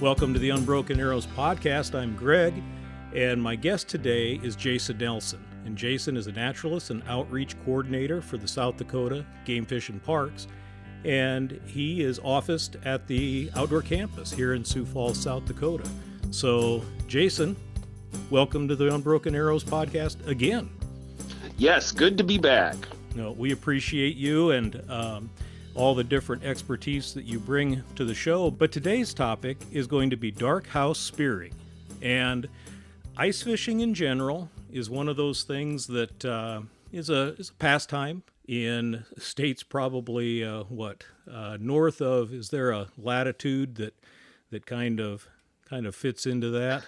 Welcome to the Unbroken Arrows podcast. I'm Greg, and my guest today is Jason Nelson. And Jason is a naturalist and outreach coordinator for the South Dakota Game Fish and Parks, and he is officed at the outdoor campus here in Sioux Falls, South Dakota. So, Jason, welcome to the Unbroken Arrows podcast again. Yes, good to be back. No, we appreciate you and all the different expertise that you bring to the show. But today's topic is going to be dark house spearing. And ice fishing in general is one of those things that is a pastime in states probably, north of, is there a latitude that kind of fits into that?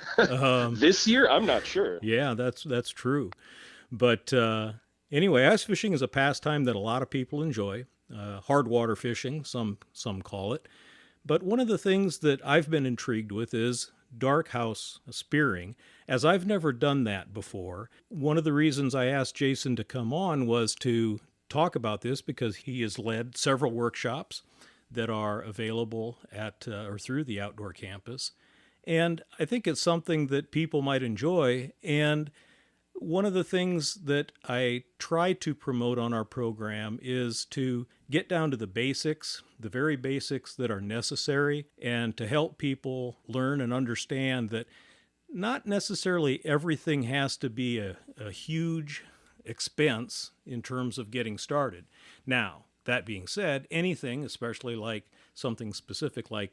This year, I'm not sure. Yeah, that's true. But anyway, ice fishing is a pastime that a lot of people enjoy. Hard water fishing, some call it. But one of the things that I've been intrigued with is dark house spearing, as I've never done that before. One of the reasons I asked Jason to come on was to talk about this because he has led several workshops that are available at or through the outdoor campus. And I think it's something that people might enjoy. And one of the things that I try to promote on our program is to get down to the basics, the very basics that are necessary, and to help people learn and understand that not necessarily everything has to be a huge expense in terms of getting started. Now, that being said, anything, especially like something specific like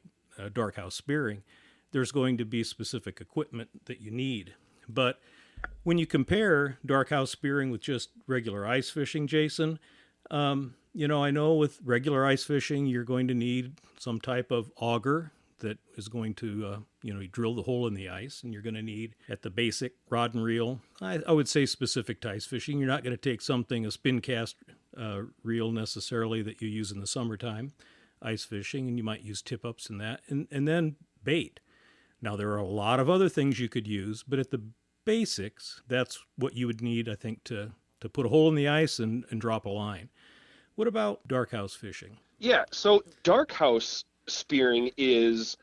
dark house spearing, there's going to be specific equipment that you need. But when you compare dark house spearing with just regular ice fishing, Jason, I know with regular ice fishing, you're going to need some type of auger that is going to, you drill the hole in the ice, and you're going to need at the basic rod and reel. I would say specific to ice fishing. You're not going to take a spin cast reel necessarily that you use in the summertime ice fishing, and you might use tip ups in that, and then bait. Now, there are a lot of other things you could use, but at the basics, that's what you would need, I think, to put a hole in the ice and drop a line. What about dark house fishing? Yeah, so dark house spearing is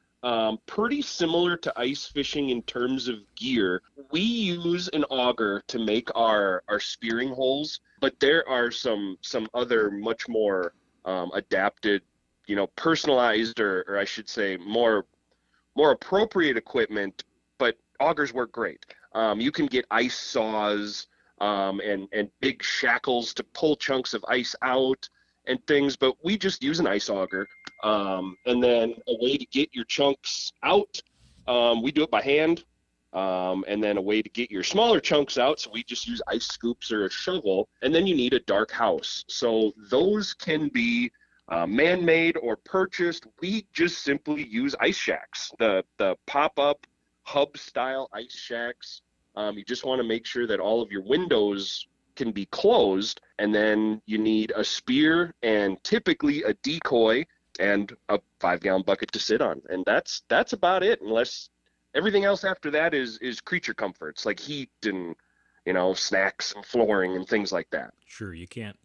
pretty similar to ice fishing in terms of gear. We use an auger to make our spearing holes, but there are some other much more adapted, personalized, or I should say more appropriate equipment, but augers work great. You can get ice saws and big shackles to pull chunks of ice out and things, but we just use an ice auger. And then a way to get your chunks out, we do it by hand. And then a way to get your smaller chunks out, so we just use ice scoops or a shovel. And then you need a dark house. So those can be man-made or purchased. We just simply use ice shacks, the pop-up hub-style ice shacks. You just want to make sure that all of your windows can be closed, and then you need a spear and typically a decoy and a 5-gallon bucket to sit on, and that's about it. Unless everything else after that is creature comforts like heat and snacks and flooring and things like that. Sure, you can't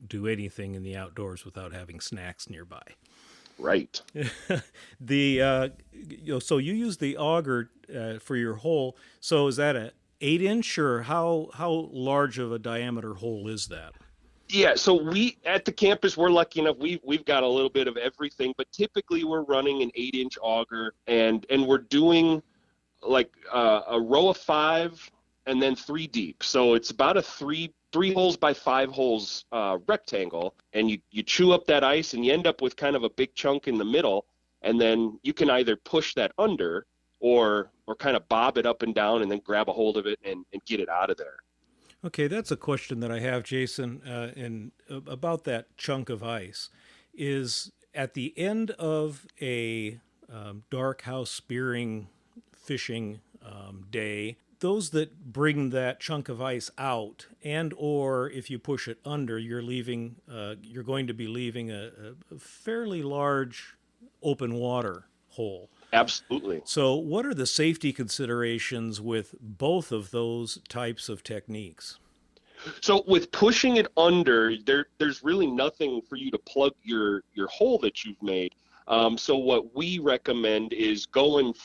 do anything in the outdoors without having snacks nearby. Right. So you use the auger for your hole. So is that a 8-inch, or how large of a diameter hole is that? Yeah, so we at the campus, we're lucky enough, we've got a little bit of everything, but typically we're running an 8-inch auger, and we're doing like a row of 5 and then 3 deep. So it's about a three holes by 5 holes rectangle, and you chew up that ice and you end up with kind of a big chunk in the middle, and then you can either push that under or kind of bob it up and down and then grab a hold of it and get it out of there. Okay, that's a question that I have, Jason, and about that chunk of ice. Is at the end of a dark house spearing fishing day, those that bring that chunk of ice out, and or if you push it under, you're going to be leaving a fairly large open water hole. Absolutely. So what are the safety considerations with both of those types of techniques? So with pushing it under, there's really nothing for you to plug your hole that you've made. So what we recommend is go and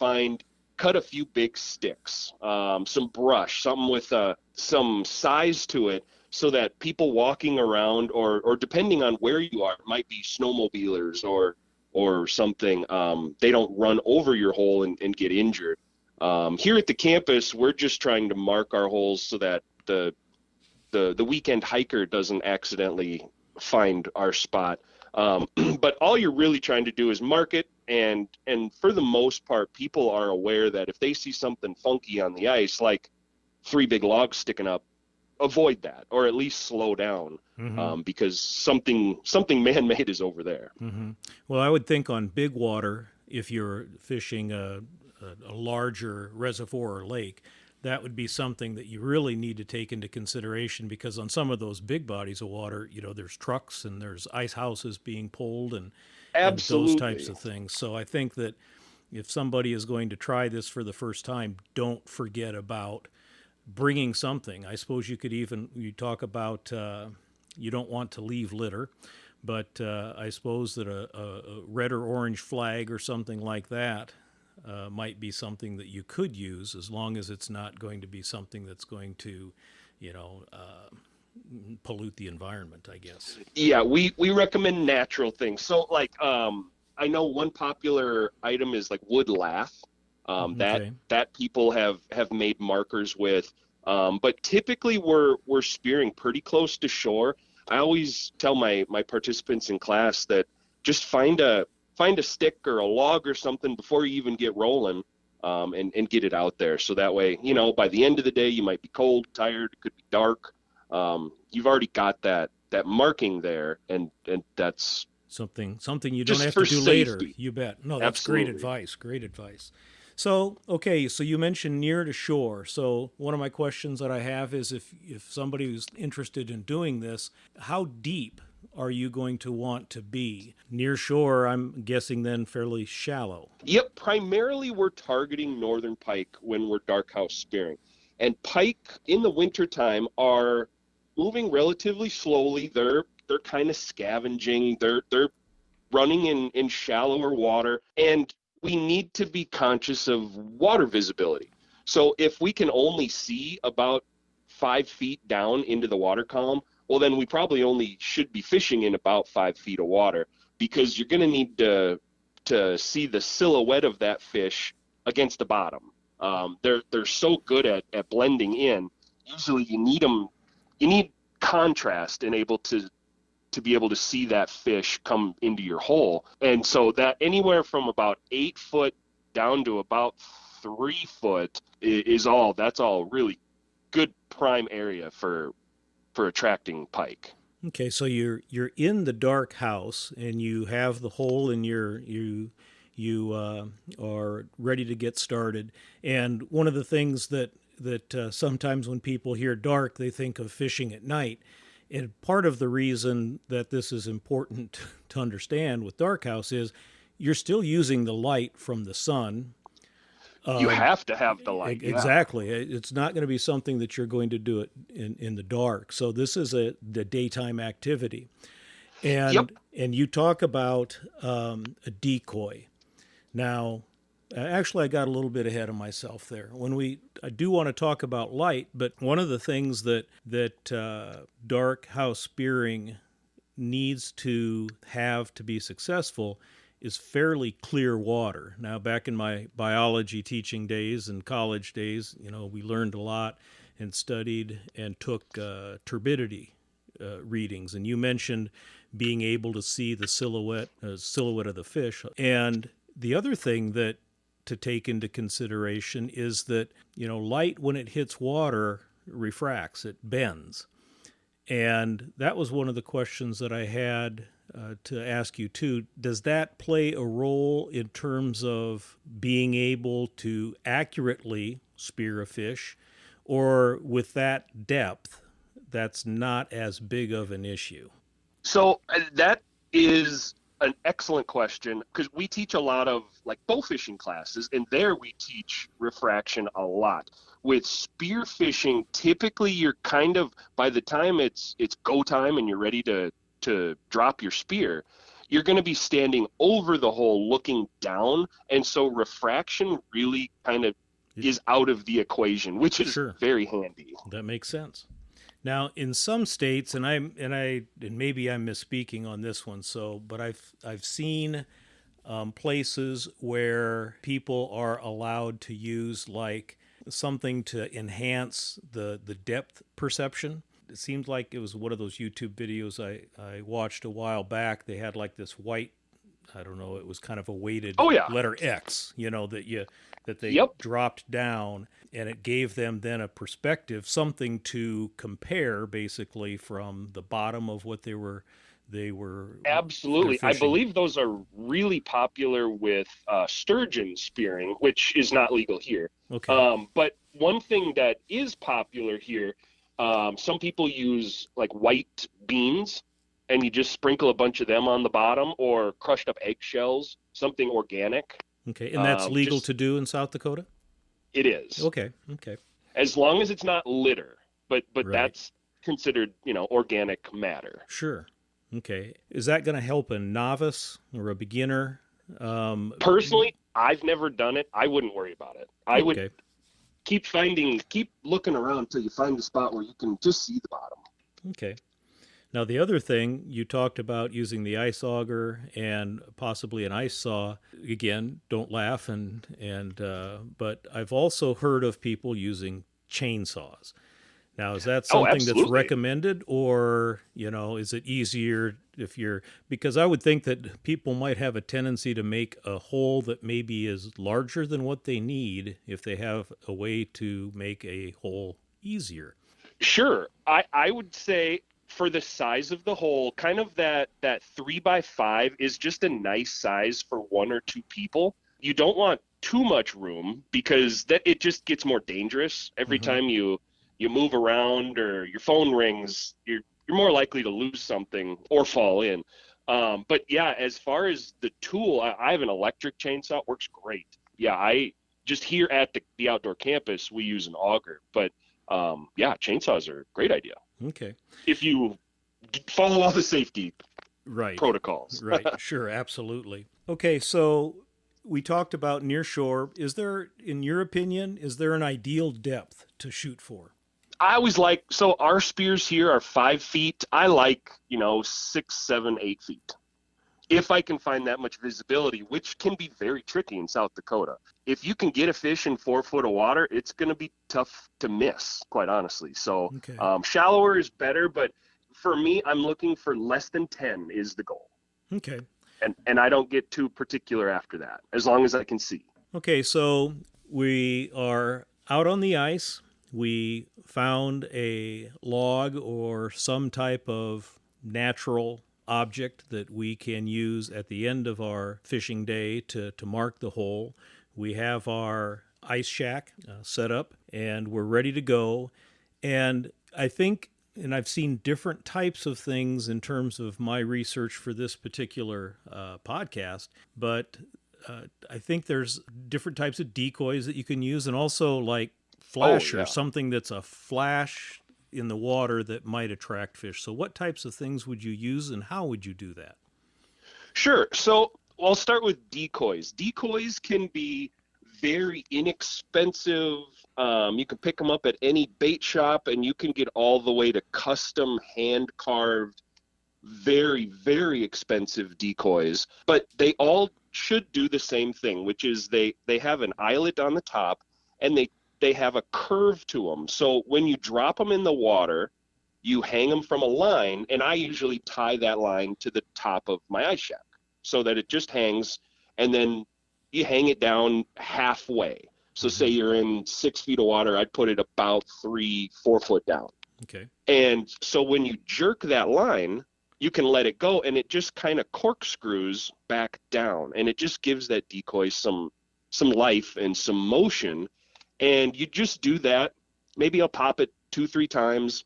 cut a few big sticks, some brush, something with some size to it, so that people walking around, or depending on where you are, it might be snowmobilers or something, they don't run over your hole and get injured. Here at the campus, we're just trying to mark our holes so that the weekend hiker doesn't accidentally find our spot. But all you're really trying to do is mark it, and for the most part, people are aware that if they see something funky on the ice, like three big logs sticking up, avoid that, or at least slow down, because something man-made is over there. Well, I would think on big water, if you're fishing a larger reservoir or lake, that would be something that you really need to take into consideration, because on some of those big bodies of water, there's trucks and there's ice houses being pulled and those types Absolutely. of things. So I think that if somebody is going to try this for the first time, don't forget about bringing something. I suppose you talk about you don't want to leave litter, but I suppose that a red or orange flag or something like that might be something that you could use, as long as it's not going to be something that's going to, you know, uh, pollute the environment, I guess. Yeah, we recommend natural things. So like I know one popular item is like wood lath. That Okay. people have made markers with. But typically we're spearing pretty close to shore. I always tell my participants in class that just find a stick or a log or something before you even get rolling, and get it out there. So that way, by the end of the day, you might be cold, tired, it could be dark. You've already got that marking there, and that's Something you don't just have to for do later. safety. You bet. No, that's great Absolutely. advice. Great advice. So, okay, so you mentioned near to shore. So, one of my questions that I have is, if somebody who's interested in doing this, how deep are you going to want to be? Near shore, I'm guessing then fairly shallow. Yep, primarily we're targeting northern pike when we're dark house spearing. And pike in the wintertime are moving relatively slowly. They're kind of scavenging. They're running in shallower water, and we need to be conscious of water visibility. So if we can only see about 5 feet down into the water column, well, then we probably only should be fishing in about 5 feet of water, because you're going to need to see the silhouette of that fish against the bottom. They're so good at blending in. Usually you need them. You need contrast and able to be able to see that fish come into your hole. And so that anywhere from about 8 foot down to about 3 foot that's all really good prime area for attracting pike. Okay, so you're in the dark house and you have the hole in you are ready to get started. And one of the things that sometimes when people hear dark, they think of fishing at night. And part of the reason that this is important to understand with dark house is you're still using the light from the sun. You have to have the light, yeah. Exactly. It's not going to be something that you're going to do it in the dark. So this is the daytime activity. Yep. And you talk about a decoy. Now, actually, I got a little bit ahead of myself there. I do want to talk about light, but one of the things that dark house spearing needs to have to be successful is fairly clear water. Now, back in my biology teaching days and college days, we learned a lot and studied and took turbidity readings. And you mentioned being able to see the silhouette of the fish. And the other thing that to take into consideration is that light, when it hits water, refracts, it bends. And that was one of the questions that I had to ask you too. Does that play a role in terms of being able to accurately spear a fish, or with that depth, that's not as big of an issue? So that is an excellent question, because we teach a lot of like bow fishing classes, and there we teach refraction a lot. With spear fishing, typically you're kind of, by the time it's go time and you're ready to drop your spear, you're going to be standing over the hole looking down. And so refraction really kind of is out of the equation, which is Sure. very handy. That makes sense. Now, in some states, and maybe I'm misspeaking on this one, but I've seen places where people are allowed to use like something to enhance the depth perception. It seemed like it was one of those YouTube videos I watched a while back. They had like this white, I don't know, it was kind of a weighted Oh, yeah. letter X, that they Yep. dropped down, and it gave them then a perspective, something to compare basically from the bottom of what they're Absolutely. I fishing. believe those are really popular with sturgeon spearing, which is not legal here. Okay. But one thing that is popular here, some people use like white beans, and you just sprinkle a bunch of them on the bottom, or crushed up eggshells, something organic. Okay. And that's legal Just to do in South Dakota? it is, Okay. Okay. as long as it's not litter. But Right. that's considered, organic matter. Sure. Okay. Is that going to help a novice or a beginner? Um, Personally, I've never done it. I wouldn't worry about it. I would okay. keep looking around until you find a spot where you can just see the bottom. Okay. Now, the other thing you talked about using the ice auger and possibly an ice saw. Again, don't laugh, but I've also heard of people using chainsaws. Now, is that Oh, something that's absolutely. recommended, or is it easier because I would think that people might have a tendency to make a hole that maybe is larger than what they need if they have a way to make a hole easier. Sure. I would say for the size of the hole, kind of that 3x5 is just a nice size for one or two people. You don't want too much room because that it just gets more dangerous every Hmm. time you move around or your phone rings. You're more likely to lose something or fall in. But yeah, as far as the tool, I have an electric chainsaw. It works great. Yeah, I just here at the outdoor campus we use an auger, but yeah, chainsaws are a great idea Okay. if you follow all the safety Right. protocols. Right. Sure. Absolutely. Okay. So we talked about near shore. In your opinion, is there an ideal depth to shoot for? I always so our spears here are 5 feet. I like, 6, 7, 8 feet. If I can find that much visibility, which can be very tricky in South Dakota. If you can get a fish in 4 foot of water, it's going to be tough to miss, quite honestly. So Okay. shallower is better, but for me, I'm looking for less than 10 is the goal. Okay. And I don't get too particular after that, as long as I can see. Okay. So we are out on the ice. We found a log or some type of natural object that we can use at the end of our fishing day to mark the hole. We have our ice shack set up and we're ready to go. And I think, and I've seen different types of things in terms of my research for this particular podcast, but I think there's different types of decoys that you can use, and also like Oh, flasher, yeah. something that's a flash in the water that might attract fish. So, what types of things would you use, and how would you do that? Sure. So I'll start with decoys. Decoys can be very inexpensive. You can pick them up at any bait shop, and you can get all the way to custom hand carved, very, very expensive decoys. But they all should do the same thing, which is they have an eyelet on the top, and they have a curve to them. So when you drop them in the water, you hang them from a line, and I usually tie that line to the top of my ice shack so that it just hangs, and then you hang it down halfway. So say Hmm. you're in 6 feet of water, I'd put it about 3, 4 foot down. Okay. And so when you jerk that line, you can let it go, and it just kind of corkscrews back down, and it just gives that decoy some life and some motion. And you just do that. Maybe I'll pop it 2, 3 times,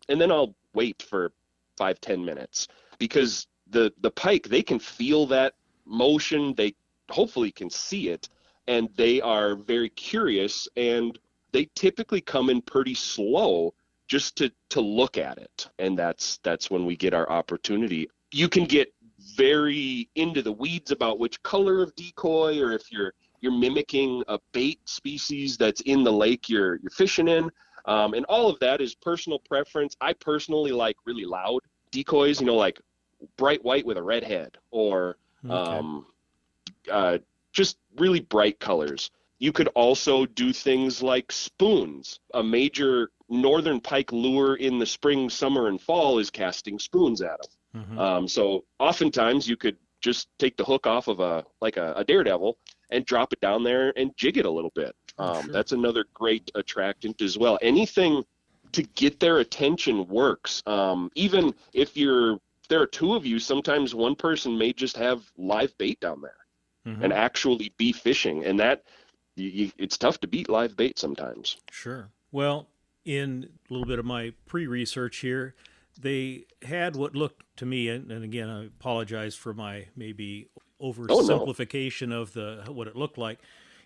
and then I'll wait for 5, 10 minutes, because the pike, they can feel that motion. They hopefully can see it, and they are very curious, and they typically come in pretty slow just to look at it. And that's when we get our opportunity. You can get very into the weeds about which color of decoy, or if you're mimicking a bait species that's in the lake you're fishing in. And all of that is personal preference. I personally like really loud decoys, like bright white with a red head, or Okay. just really bright colors. You could also do things like spoons. A major northern pike lure in the spring, summer, and fall is casting spoons at them. Mm-hmm. So oftentimes you could just take the hook off of a daredevil and drop it down there and jig it a little bit. Oh, sure. That's another great attractant as well. Anything to get their attention works. Even if there are two of you, sometimes one person may just have live bait down there Mm-hmm. and actually be fishing, and that it's tough to beat live bait sometimes. Sure. Well, in a little bit of my pre-research here, they had what looked to me, and again, I apologize for my maybe Oh no. oversimplification of the what it looked like.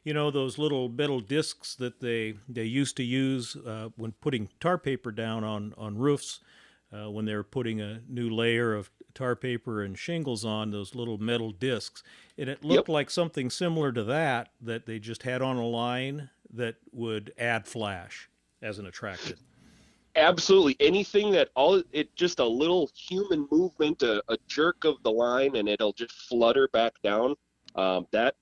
Those little metal discs that they used to use when putting tar paper down on roofs, when they were putting a new layer of tar paper and shingles on, those little metal discs. And it Yep. looked like something similar to that they just had on a line that would add flash as an attractant. Absolutely. Anything that just a little human movement, a jerk of the line, and it'll just flutter back down. That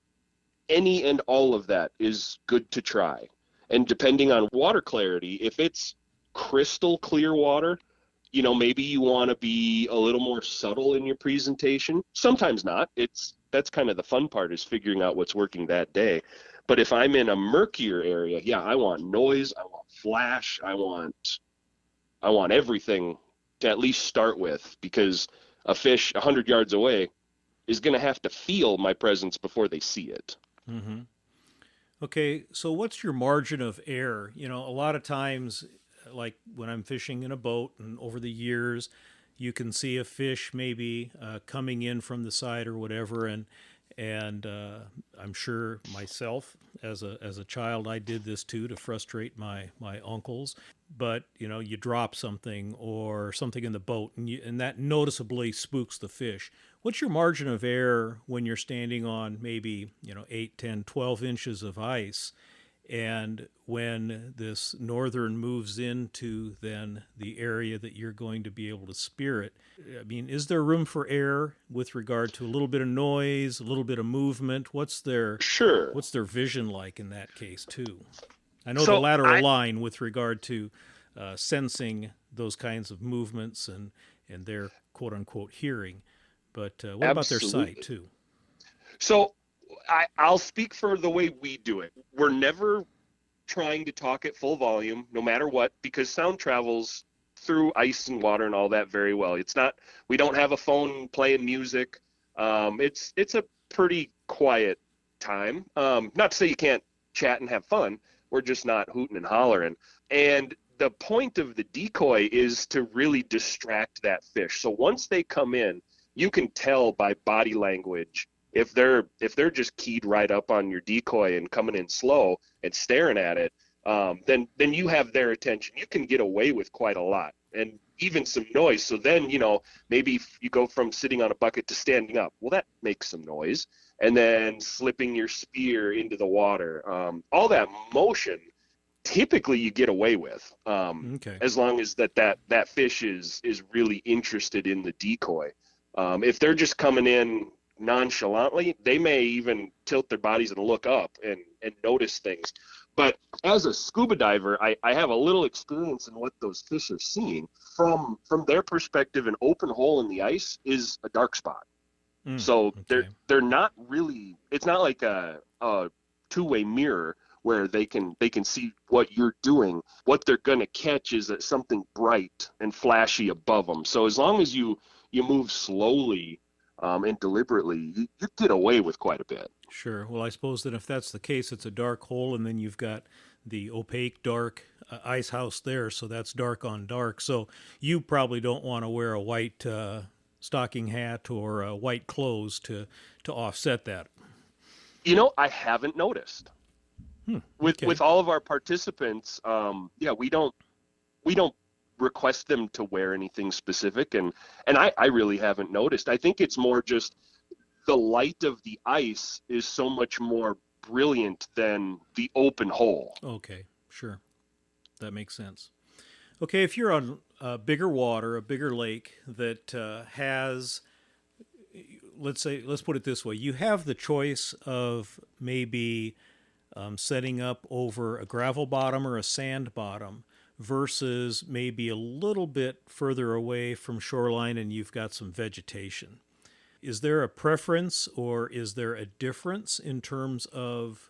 any and all of that is good to try. And depending on water clarity, if it's crystal clear water, maybe you want to be a little more subtle in your presentation. Sometimes not. That's kind of the fun part, is figuring out what's working that day. But if I'm in a murkier area, yeah, I want noise, I want flash, I want everything to at least start with, because a fish 100 yards away is going to have to feel my presence before they see it. Mm-hmm. Okay, so what's your margin of error? A lot of times, like when I'm fishing in a boat, and over the years, you can see a fish maybe coming in from the side or whatever, and I'm sure myself as a child I did this too, to frustrate my uncles. But you drop something or something in the boat, and that noticeably spooks the fish. What's your margin of error when you're standing on maybe 8, 10, 12 inches of ice, and when this northern moves into then the area that you're going to be able to spear it? I mean, is there room for error with regard to a little bit of noise, a little bit of movement? Sure. What's their vision like in that case too? I know the So lateral I line with regard to sensing those kinds of movements and their quote unquote hearing, but what about their sight absolutely. too? So I'll speak for the way we do it. We're never trying to talk at full volume, no matter what, because sound travels through ice and water and all that very well. It's not, we don't have a phone playing music. It's a pretty quiet time. Not to say you can't chat and have fun. We're just not hooting and hollering. And the point of the decoy is to really distract that fish. So once they come in, you can tell by body language if they're just keyed right up on your decoy and coming in slow and staring at it. Then you have their attention. You can get away with quite a lot, and even some noise. So then, maybe if you go from sitting on a bucket to standing up, well, that makes some noise. And then slipping your spear into the water. All that motion, typically you get away with, Okay. as long as that fish is really interested in the decoy. If they're just coming in nonchalantly, they may even tilt their bodies and look up and notice things. But as a scuba diver, I have a little experience in what those fish are seeing. From their perspective, an open hole in the ice is a dark spot. So Okay. they're not really, it's not like a two-way mirror where they can see what you're doing. What they're going to catch is that something bright and flashy above them. So as long as you move slowly and deliberately, you get away with quite a bit. Sure. Well, I suppose that if that's the case, it's a dark hole, and then you've got the opaque, dark ice house there, so that's dark on dark. So you probably don't want to wear a white stocking hat or white clothes to offset that. I haven't noticed. With Okay. all of our participants, yeah, we don't request them to wear anything specific, and I really haven't noticed. I think it's more just the light of the ice is so much more brilliant than the open hole. Okay, sure. That makes sense. Okay, if you're on bigger water, a bigger lake that has, let's put it this way, you have the choice of maybe setting up over a gravel bottom or a sand bottom versus maybe a little bit further away from shoreline and you've got some vegetation. Is there a preference or is there a difference in terms of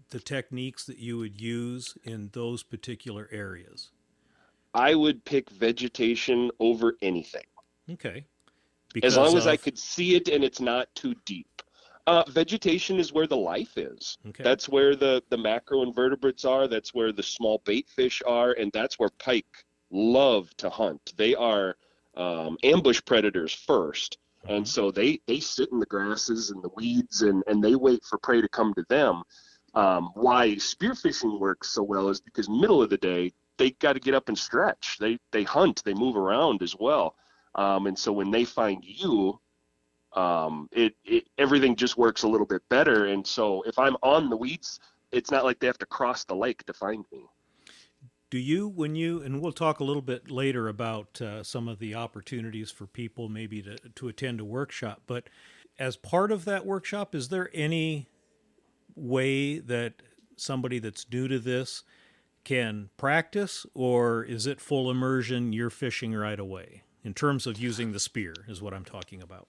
the techniques that you would use in those particular areas? I would pick vegetation over anything, Okay. as Because long as I of, could see it and it's not too deep. Vegetation is where the life is. okay. That's where the macroinvertebrates are. That's where the small bait fish are, and that's where pike love to hunt. They are ambush predators first, and Mhm. so they sit in the grasses and the weeds, and they wait for prey to come to them. Why spearfishing works so well is because middle of the day they got to get up and stretch. They hunt, they move around as well, and so when they find you, it everything just works a little bit better. And so if I'm on the weeds, it's not like they have to cross the lake to find me. Do you, when you, and we'll talk a little bit later about some of the opportunities for people maybe to attend a workshop, but as part of that workshop, is there any way that somebody that's new to this can practice, or is it full immersion, you're fishing right away? In terms of using the spear, is what I'm talking about.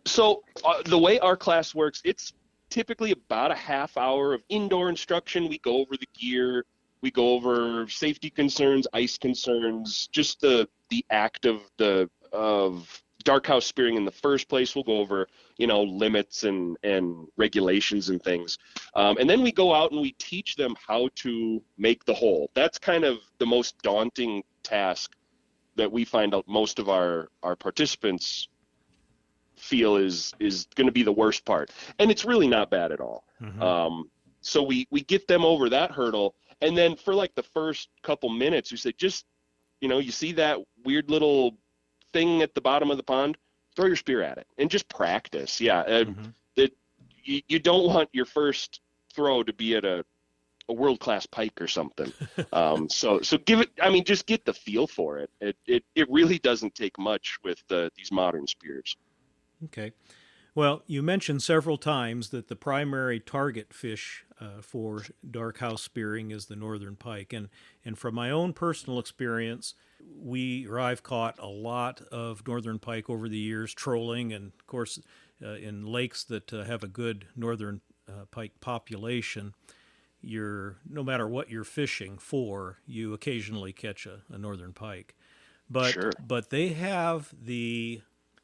So the way our class works, it's typically about a half hour of indoor instruction. We go over the gear, we go over safety concerns, ice concerns, just the act of dark house spearing in the first place. We'll go over, limits and regulations and things. And then we go out and we teach them how to make the hole. That's kind of the most daunting task that we find out most of our participants feel is going to be the worst part, and it's really not bad at all. Mm-hmm. So we get them over that hurdle, and then for like the first couple minutes we say, just you see that weird little thing at the bottom of the pond, throw your spear at it and just practice. Mm-hmm. That you don't want your first throw to be at a world-class pike or something. So give it, I mean, just get the feel for it. It really doesn't take much with these modern spears. Okay. Well, you mentioned several times that the primary target fish for dark house spearing is the northern pike, and from my own personal experience, I've caught a lot of northern pike over the years trolling, and of course, in lakes that have a good northern pike population, no matter what you're fishing for, you occasionally catch a northern pike, but Sure. but they have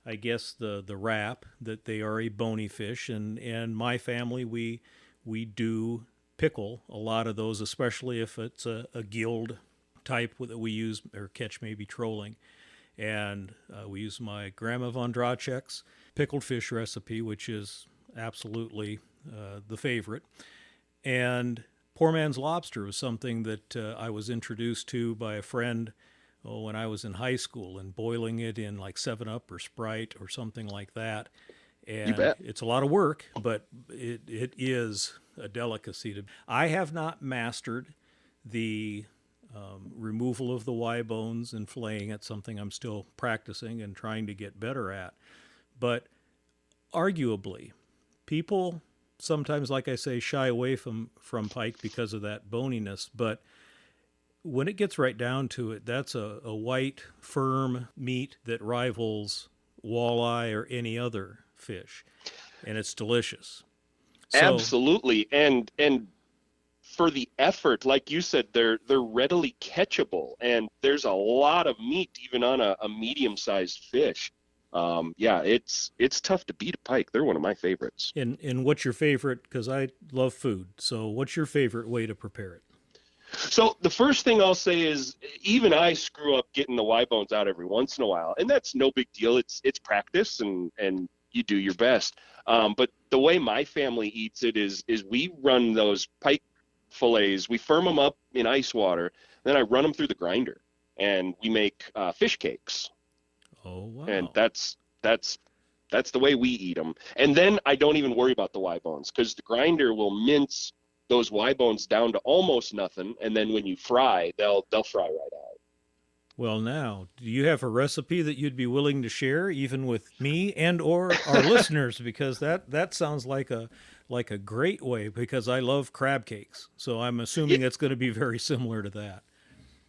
I guess the rap that they are a bony fish, and my family we do pickle a lot of those, especially if it's a gilled type that we use or catch maybe trolling, and we use my Grandma Von Drachek's pickled fish recipe, which is absolutely the favorite, and poor man's lobster was something that I was introduced to by a friend when I was in high school, and boiling it in like 7-Up or Sprite or something like that. You And bet. it's a lot of work, but it is a delicacy. I have not mastered the removal of the Y bones and filleting it, something I'm still practicing and trying to get better at. But arguably, people sometimes, like I say, shy away from pike because of that boniness, but when it gets right down to it, that's a white, firm meat that rivals walleye or any other fish, and it's delicious. So, Absolutely. And for the effort, like you said, they're readily catchable, and there's a lot of meat even on a medium-sized fish. Yeah, it's tough to beat a pike. They're one of my favorites. and what's your favorite? Because I love food. So, what's your favorite way to prepare it? So the first thing I'll say is even I screw up getting the Y bones out every once in a while, and that's no big deal. It's practice, and you do your best. But the way my family eats it is we run those pike fillets. We firm them up in ice water. Then I run them through the grinder, and we make fish cakes. Oh, And wow. that's the way we eat them. And then I don't even worry about the Y bones because the grinder will mince those Y bones down to almost nothing, and then when you fry, they'll fry right out. Well, now, do you have a recipe that you'd be willing to share, even with me and or our listeners? Because that sounds like a great way. Because I love crab cakes, so I'm Yeah, assuming it's going to be very similar to that.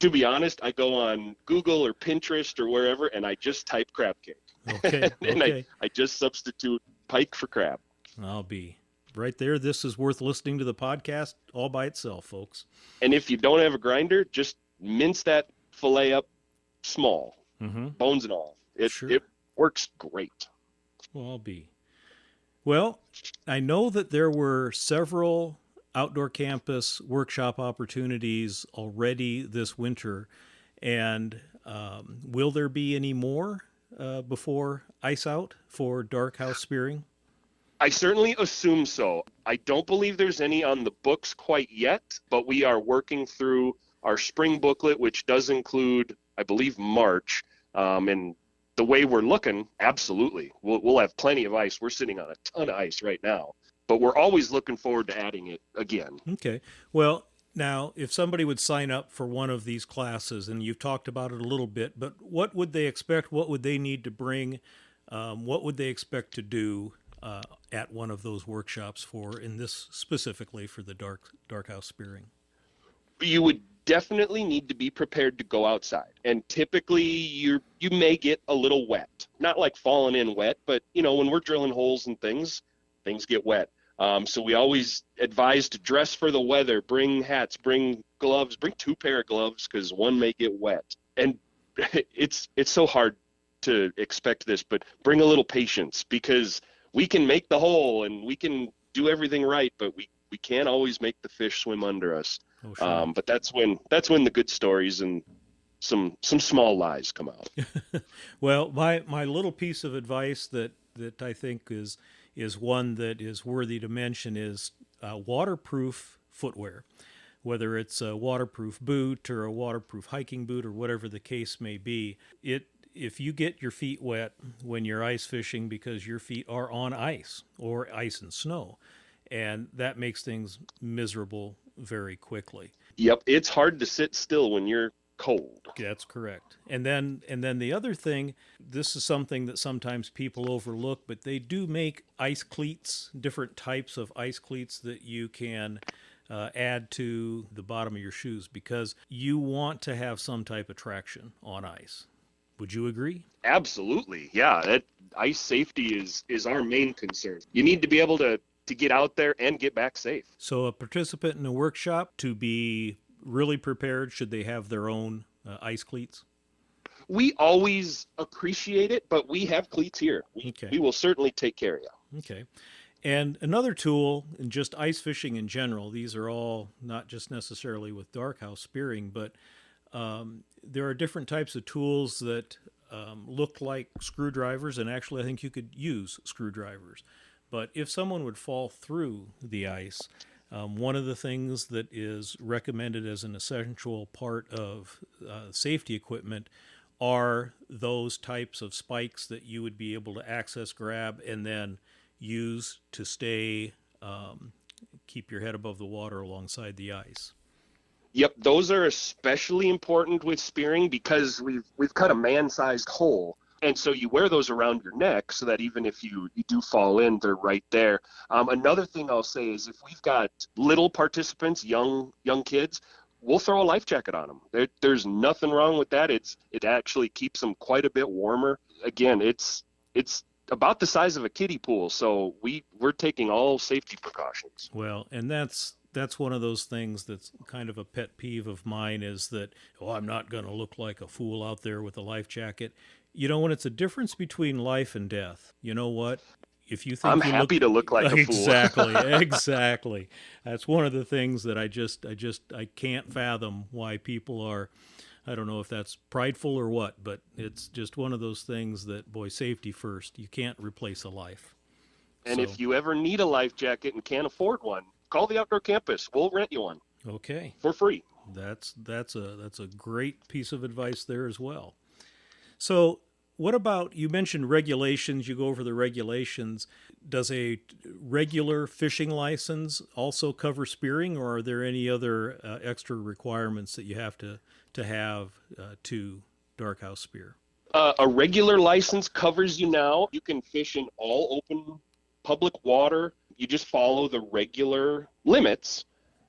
to be honest, I go on Google or Pinterest or wherever, and I just type crab cake, Okay, and okay. I just substitute pike for crab. I'll be right there. This is worth listening to the podcast all by itself, folks. And if you don't have a grinder, just mince that fillet up small, Mm-hmm. bones and all. It Sure. works great. Well, I'll be. Well, I know that there were several outdoor campus workshop opportunities already this winter, and will there be any more before ice out for dark house spearing? I certainly assume so. I don't believe there's any on the books quite yet, but we are working through our spring booklet, which does include, I believe, March. And the way we're looking, absolutely. We'll have plenty of ice. We're sitting on a ton of ice right now, but we're always looking forward to adding it again. Okay. Well, now, if somebody would sign up for one of these classes, and you've talked about it a little bit, but what would they expect? What would they need to bring? What would they expect to do at one of those workshops for, in this specifically for the dark house spearing? You would definitely need to be prepared to go outside. And typically you may get a little wet. Not like falling in wet, but when we're drilling holes and things get wet. So we always advise to dress for the weather, bring hats, bring gloves, bring two pair of gloves because one may get wet. And it's so hard to expect this, but bring a little patience because we can make the hole and we can do everything right, but we can't always make the fish swim under us. Oh, sure. But that's when the good stories and some small lies come out. Well, my little piece of advice that I think is one that is worthy to mention is waterproof footwear, whether it's a waterproof boot or a waterproof hiking boot or whatever the case may be. If you get your feet wet when you're ice fishing because your feet are on ice or ice and snow, and that makes things miserable very quickly. Yep, it's hard to sit still when you're cold. That's correct. And then the other thing, this is something that sometimes people overlook, but they do make ice cleats, different types of ice cleats that you can add to the bottom of your shoes because you want to have some type of traction on ice. Would you agree? Absolutely, yeah. That ice safety is our main concern. You need to be able to get out there and get back safe. So a participant in a workshop, to be really prepared, should they have their own ice cleats? We always appreciate it, but we have cleats here. Okay. We will certainly take care of you. Okay. And another tool, in just ice fishing in general, these are all not just necessarily with dark house spearing, but there are different types of tools that look like screwdrivers, and actually I think you could use screwdrivers. But if someone would fall through the ice, one of the things that is recommended as an essential part of safety equipment are those types of spikes that you would be able to access, grab, and then use to stay, keep your head above the water alongside the ice. Yep, those are especially important with spearing because we've cut a man-sized hole. And so you wear those around your neck so that even if you do fall in, they're right there. Another thing I'll say is if we've got little participants, young kids, we'll throw a life jacket on them. There's nothing wrong with that. It actually keeps them quite a bit warmer. Again, it's about the size of a kiddie pool, so we're taking all safety precautions. Well, and that's one of those things that's kind of a pet peeve of mine is that, I'm not going to look like a fool out there with a life jacket. When it's a difference between life and death, you know what? If you think I'm happy to look like a fool. Exactly. That's one of the things that I can't fathom why people are. I don't know if that's prideful or what, but it's just one of those things that, boy, safety first. You can't replace a life. And if you ever need a life jacket and can't afford one, call the outdoor campus. We'll rent you one. Okay. for free. That's a great piece of advice there as well. So, what about, you mentioned regulations, you go over the regulations. Does a regular fishing license also cover spearing, or are there any other extra requirements that you have to have to dark house spear? A regular license covers you now. You can fish in all open public water. You just follow the regular limits.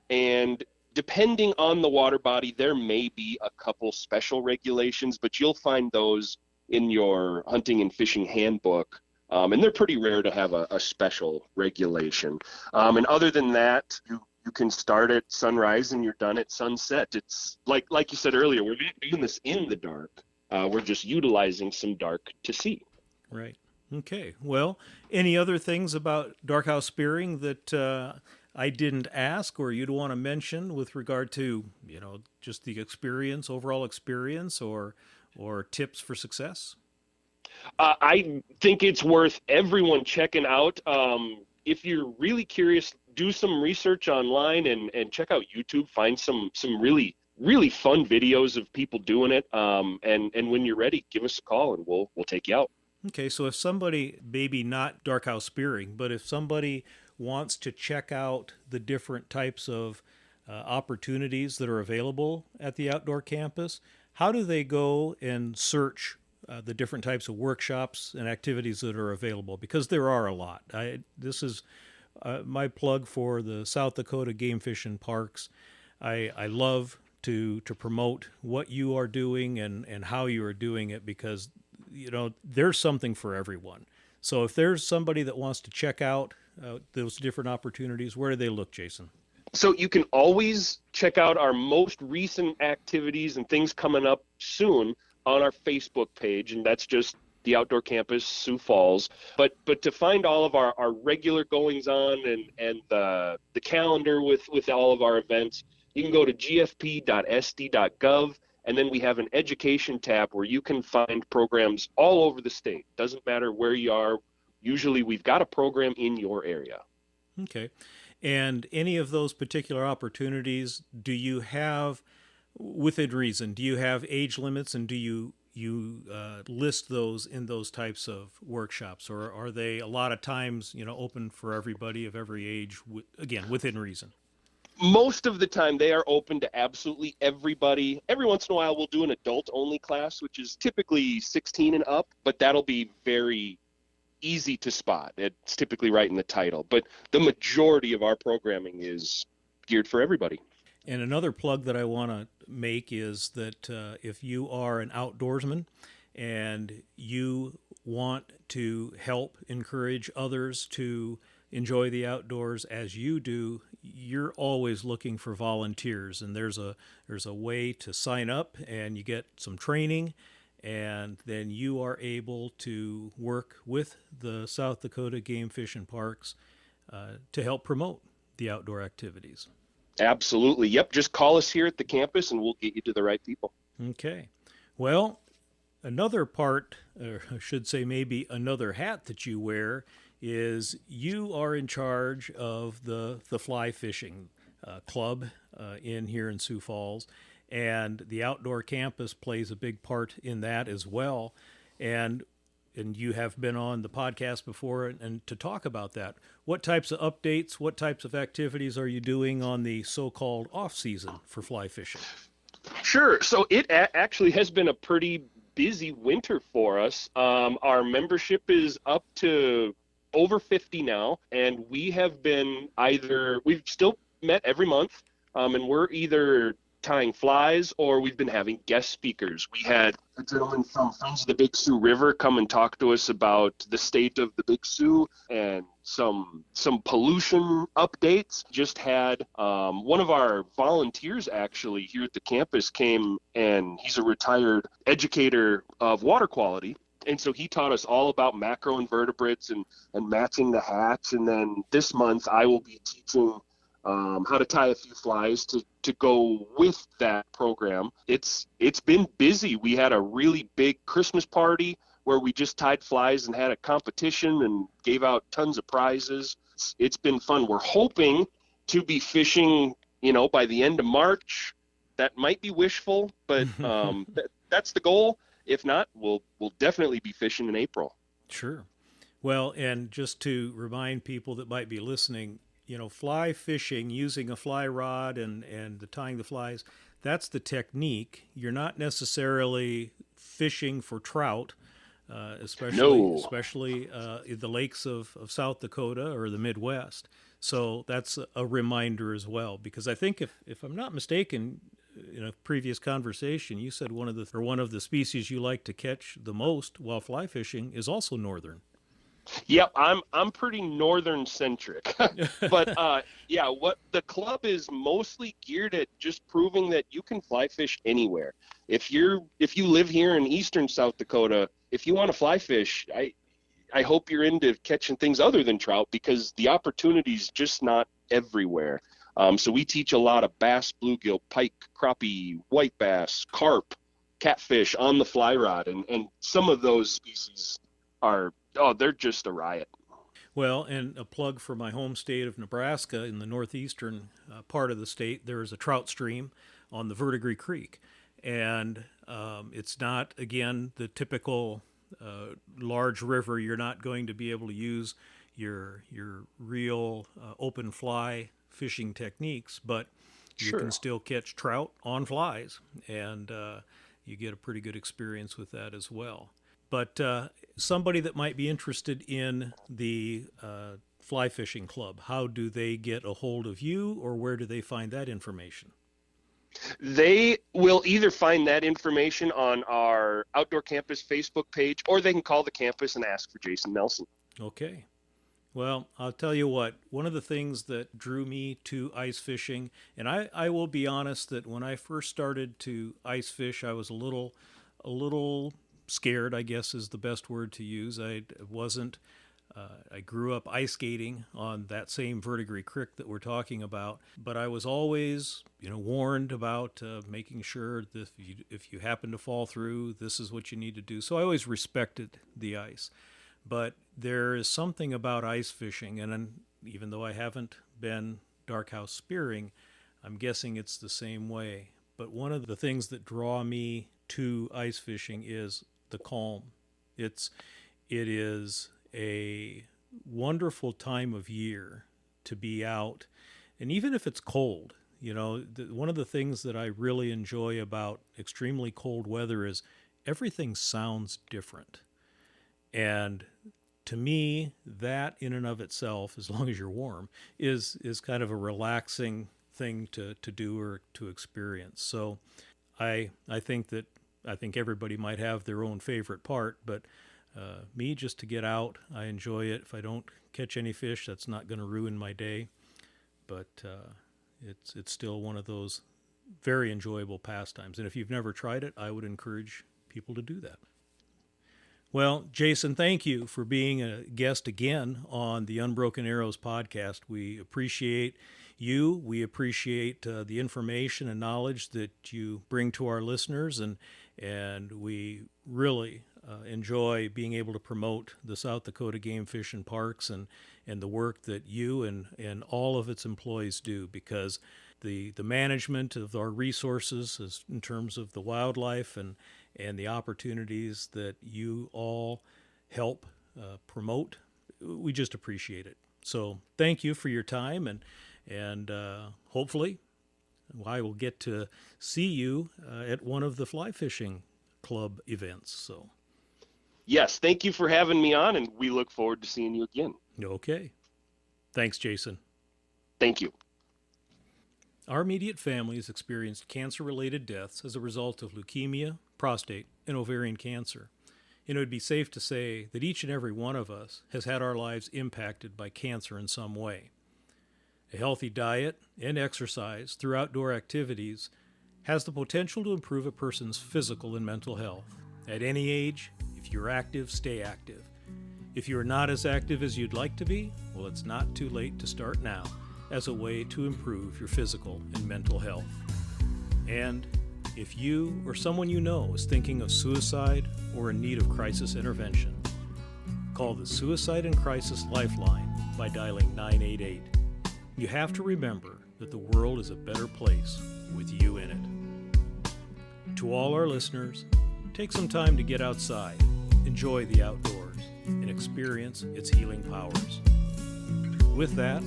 And depending on the water body, there may be a couple special regulations, but you'll find those in your hunting and fishing handbook. And they're pretty rare to have a special regulation. And other than that, you can start at sunrise and you're done at sunset. It's like you said earlier, we're not doing this in the dark. We're just utilizing some dark to see. Right. Okay. Well, any other things about dark house spearing that I didn't ask or you'd want to mention with regard to, just the experience, overall experience, or tips for success? I think it's worth everyone checking out. If you're really curious, do some research online and check out YouTube. Find some really fun videos of people doing it. And when you're ready, give us a call and we'll take you out. Okay, so if somebody, maybe not dark house spearing, but if somebody wants to check out the different types of opportunities that are available at the outdoor campus, how do they go and search the different types of workshops and activities that are available? Because there are a lot. This is my plug for the South Dakota Game Fish and Parks. I love to promote what you are doing and how you are doing it, because there's something for everyone. So if there's somebody that wants to check out those different opportunities, where do they look, Jason? So you can always check out our most recent activities and things coming up soon on our Facebook page, and that's just the Outdoor Campus Sioux Falls. But to find all of our regular goings on and the calendar with all of our events, you can go to gfp.sd.gov. And then we have an education tab where you can find programs all over the state. Doesn't matter where you are. Usually we've got a program in your area. Okay. And any of those particular opportunities, do you have, within reason, do you have age limits, and do you list those in those types of workshops, or are they a lot of times, open for everybody of every age, again, within reason? Most of the time they are open to absolutely everybody. Every once in a while we'll do an adult only class, which is typically 16 and up, but that'll be very easy to spot. It's typically right in the title, but the majority of our programming is geared for everybody. And another plug that I want to make is that if you are an outdoorsman and you want to help encourage others to enjoy the outdoors as you do, you're always looking for volunteers, and there's a way to sign up, and you get some training, and then you are able to work with the South Dakota Game Fish and Parks to help promote the outdoor activities. Absolutely. Yep. Just call us here at the campus and we'll get you to the right people. Okay. Well, another part, or I should say maybe another hat that you wear, is you are in charge of the fly fishing club in here in Sioux Falls, and the outdoor campus plays a big part in that as well. And you have been on the podcast before, and to talk about that, what types of updates, what types of activities are you doing on the so-called off season for fly fishing? Sure. So it actually has been a pretty busy winter for us. Our membership is up to over 50 now, and we've still met every month, and we're either tying flies or we've been having guest speakers. We had a gentleman from Friends of the Big Sioux River come and talk to us about the state of the Big Sioux and some pollution updates. Just had one of our volunteers actually here at the campus came, and he's a retired educator of water quality. And so he taught us all about macroinvertebrates and matching the hatch. And then this month I will be teaching how to tie a few flies to go with that program. It's been busy. We had a really big Christmas party where we just tied flies and had a competition and gave out tons of prizes. It's been fun. We're hoping to be fishing by the end of March. That might be wishful, but that's the goal. If not, we'll definitely be fishing in April. Sure. Well, and just to remind people that might be listening, fly fishing using a fly rod and the tying the flies, that's the technique. You're not necessarily fishing for trout, especially in the lakes of South Dakota or the Midwest. So that's a reminder as well, because I think if I'm not mistaken, in a previous conversation, you said one of the species you like to catch the most while fly fishing is also northern. Yep, I'm pretty northern centric, but yeah, what the club is mostly geared at just proving that you can fly fish anywhere. If you live here in eastern South Dakota, if you want to fly fish, I hope you're into catching things other than trout, because the opportunity's just not everywhere. So we teach a lot of bass, bluegill, pike, crappie, white bass, carp, catfish on the fly rod, and some of those species they're just a riot. Well, and a plug for my home state of Nebraska. In the northeastern part of the state, there is a trout stream on the Verdigris Creek. And it's not, again, the typical large river. You're not going to be able to use your real open fly fishing techniques, but you can still catch trout on flies, and you get a pretty good experience with that as well. But somebody that might be interested in the fly fishing club, how do they get a hold of you, or where do they find that information? They will either find that information on our Outdoor Campus Facebook page, or they can call the campus and ask for Jason Nelson. Okay. Well, I'll tell you what, one of the things that drew me to ice fishing, and I will be honest that when I first started to ice fish, I was a little scared, I guess is the best word to use. I grew up ice skating on that same Verdigris Creek that we're talking about, but I was always, warned about making sure that if you happen to fall through, this is what you need to do. So I always respected the ice. But there is something about ice fishing, and even though I haven't been dark house spearing, I'm guessing it's the same way. But one of the things that draw me to ice fishing is the calm. It is a wonderful time of year to be out, and even if it's cold, one of the things that I really enjoy about extremely cold weather is everything sounds different. And to me, that in and of itself, as long as you're warm, is kind of a relaxing thing to do or to experience. So I think everybody might have their own favorite part, but me, just to get out, I enjoy it. If I don't catch any fish, that's not going to ruin my day. But it's still one of those very enjoyable pastimes. And if you've never tried it, I would encourage people to do that. Well, Jason, thank you for being a guest again on the Unbroken Arrows podcast. We appreciate you. We appreciate the information and knowledge that you bring to our listeners, and we really enjoy being able to promote the South Dakota Game Fish and Parks and the work that you and all of its employees do, because the management of our resources is in terms of the wildlife and the opportunities that you all help promote, we just appreciate it. So thank you for your time, and hopefully I will get to see you at one of the fly fishing club events. So yes, thank you for having me on, and we look forward to seeing you again. Okay. Thanks, Jason. Thank you. Our immediate family has experienced cancer-related deaths as a result of leukemia, prostate, and ovarian cancer. And it would be safe to say that each and every one of us has had our lives impacted by cancer in some way. A healthy diet and exercise through outdoor activities has the potential to improve a person's physical and mental health. At any age, if you're active, stay active. If you're not as active as you'd like to be, well, it's not too late to start now as a way to improve your physical and mental health. And if you or someone you know is thinking of suicide or in need of crisis intervention, call the Suicide and Crisis Lifeline by dialing 988. You have to remember that the world is a better place with you in it. To all our listeners, take some time to get outside, enjoy the outdoors, and experience its healing powers. With that,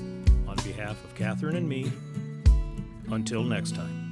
on behalf of Catherine and me, until next time.